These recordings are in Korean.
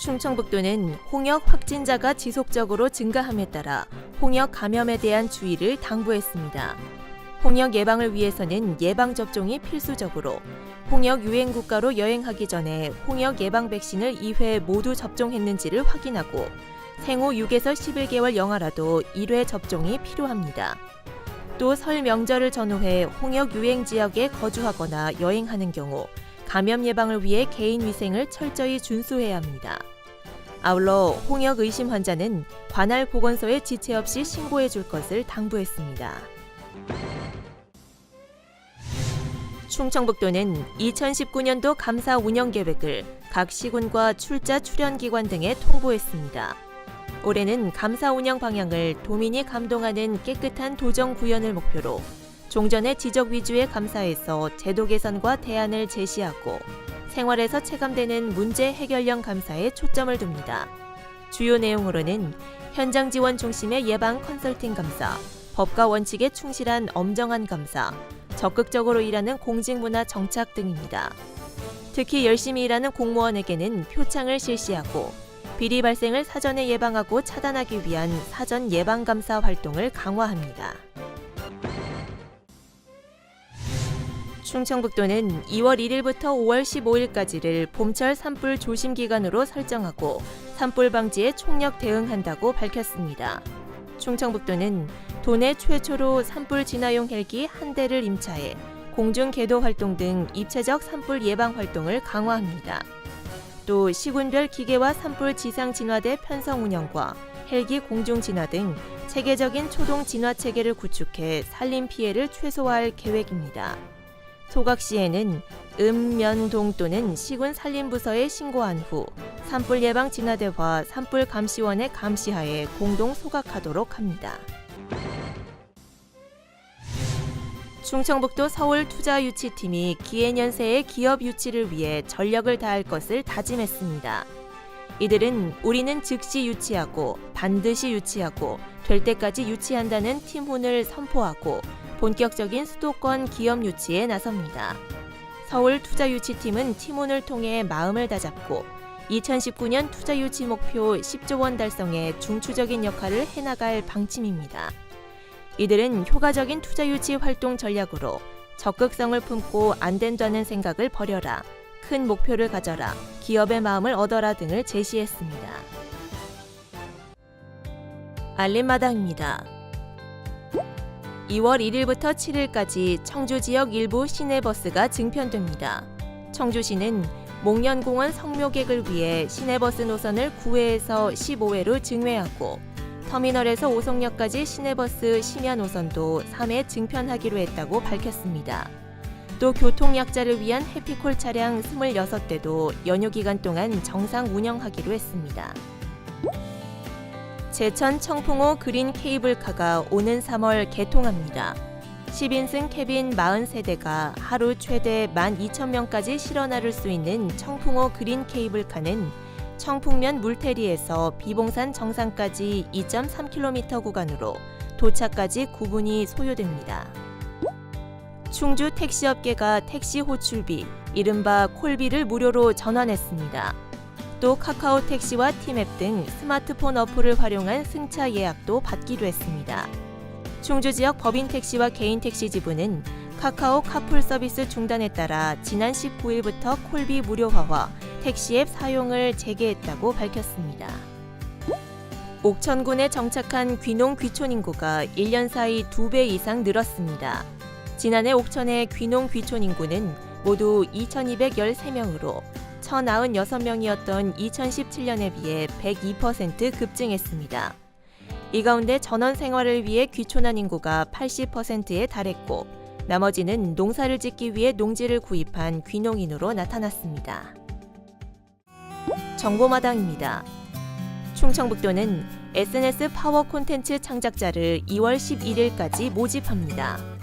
충청북도는 홍역 확진자가 지속적으로 증가함에 따라 홍역 감염에 대한 주의를 당부했습니다. 홍역 예방을 위해서는 예방접종이 필수적으로 홍역 유행 국가로 여행하기 전에 홍역 예방 백신을 2회 모두 접종했는지를 확인하고 생후 6에서 11개월 영아라도 1회 접종이 필요합니다. 또 설 명절을 전후해 홍역 유행 지역에 거주하거나 여행하는 경우 감염 예방을 위해 개인 위생을 철저히 준수해야 합니다. 아울러 홍역 의심 환자는 관할 보건소에 지체 없이 신고해 줄 것을 당부했습니다. 충청북도는 2019년도 감사 운영 계획을 각 시군과 출자 출연기관 등에 통보했습니다. 올해는 감사 운영 방향을 도민이 감동하는 깨끗한 도정 구현을 목표로 종전의 지적 위주의 감사에서 제도 개선과 대안을 제시하고 생활에서 체감되는 문제 해결형 감사에 초점을 둡니다. 주요 내용으로는 현장 지원 중심의 예방 컨설팅 감사, 법과 원칙에 충실한 엄정한 감사, 적극적으로 일하는 공직문화 정착 등입니다. 특히 열심히 일하는 공무원에게는 표창을 실시하고 비리 발생을 사전에 예방하고 차단하기 위한 사전 예방감사 활동을 강화합니다. 충청북도는 2월 1일부터 5월 15일까지를 봄철 산불 조심 기간으로 설정하고 산불 방지에 총력 대응한다고 밝혔습니다. 충청북도는 도내 최초로 산불 진화용 헬기 한 대를 임차해 공중 계도 활동 등 입체적 산불 예방 활동을 강화합니다. 또 시군별 기계와 산불 지상 진화대 편성 운영과 헬기 공중 진화 등 체계적인 초동 진화 체계를 구축해 산림 피해를 최소화할 계획입니다. 소각 시에는 면, 동 또는 시군 산림부서에 신고한 후 산불 예방 진화대와 산불 감시원의 감시하에 공동 소각하도록 합니다. 충청북도 서울투자유치팀이 기해년세의 기업 유치를 위해 전력을 다할 것을 다짐했습니다. 이들은 우리는 즉시 유치하고 반드시 유치하고 될 때까지 유치한다는 팀훈을 선포하고 본격적인 수도권 기업 유치에 나섭니다. 서울투자유치팀은 팀훈을 통해 마음을 다잡고 2019년 투자유치 목표 10조 원 달성에 중추적인 역할을 해나갈 방침입니다. 이들은 효과적인 투자유치 활동 전략으로 적극성을 품고 안 된다는 생각을 버려라, 큰 목표를 가져라, 기업의 마음을 얻어라 등을 제시했습니다. 알림마당입니다. 2월 1일부터 7일까지 청주 지역 일부 시내버스가 증편됩니다. 청주시는 목련공원 성묘객을 위해 시내버스 노선을 9회에서 15회로 증회하고 터미널에서 오송역까지 시내버스 심야 노선도 3회 증편하기로 했다고 밝혔습니다. 또 교통약자를 위한 해피콜 차량 26대도 연휴 기간 동안 정상 운영하기로 했습니다. 제천 청풍호 그린 케이블카가 오는 3월 개통합니다. 10인승 캐빈 40세대가 하루 최대 12,000명까지 실어 나를 수 있는 청풍호 그린 케이블카는 청풍면 물테리에서 비봉산 정상까지 2.3km 구간으로 도착까지 9분이 소요됩니다. 충주 택시업계가 택시 호출비, 이른바 콜비를 무료로 전환했습니다. 또 카카오 택시와 티맵 등 스마트폰 어플을 활용한 승차 예약도 받기로 했습니다. 충주 지역 법인 택시와 개인 택시 지부는 카카오 카풀 서비스 중단에 따라 지난 19일부터 콜비 무료화와 택시 앱 사용을 재개했다고 밝혔습니다. 옥천군에 정착한 귀농 귀촌 인구가 1년 사이 2배 이상 늘었습니다. 지난해 옥천의 귀농 귀촌 인구는 모두 2,213명으로 1,096명이었던 2017년에 비해 102% 급증했습니다. 이 가운데 전원 생활을 위해 귀촌한 인구가 80%에 달했고 나머지는 농사를 짓기 위해 농지를 구입한 귀농인으로 나타났습니다. 정보마당입니다. 충청북도는 SNS 파워 콘텐츠 창작자를 2월 11일까지 모집합니다.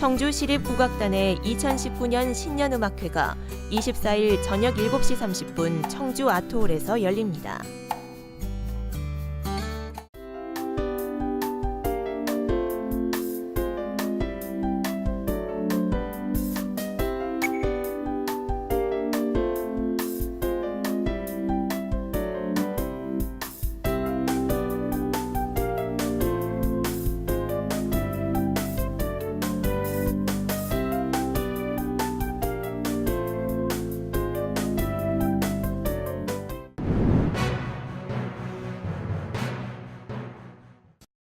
청주시립국악단의 2019년 신년음악회가 24일 저녁 7시 30분 청주 아트홀에서 열립니다.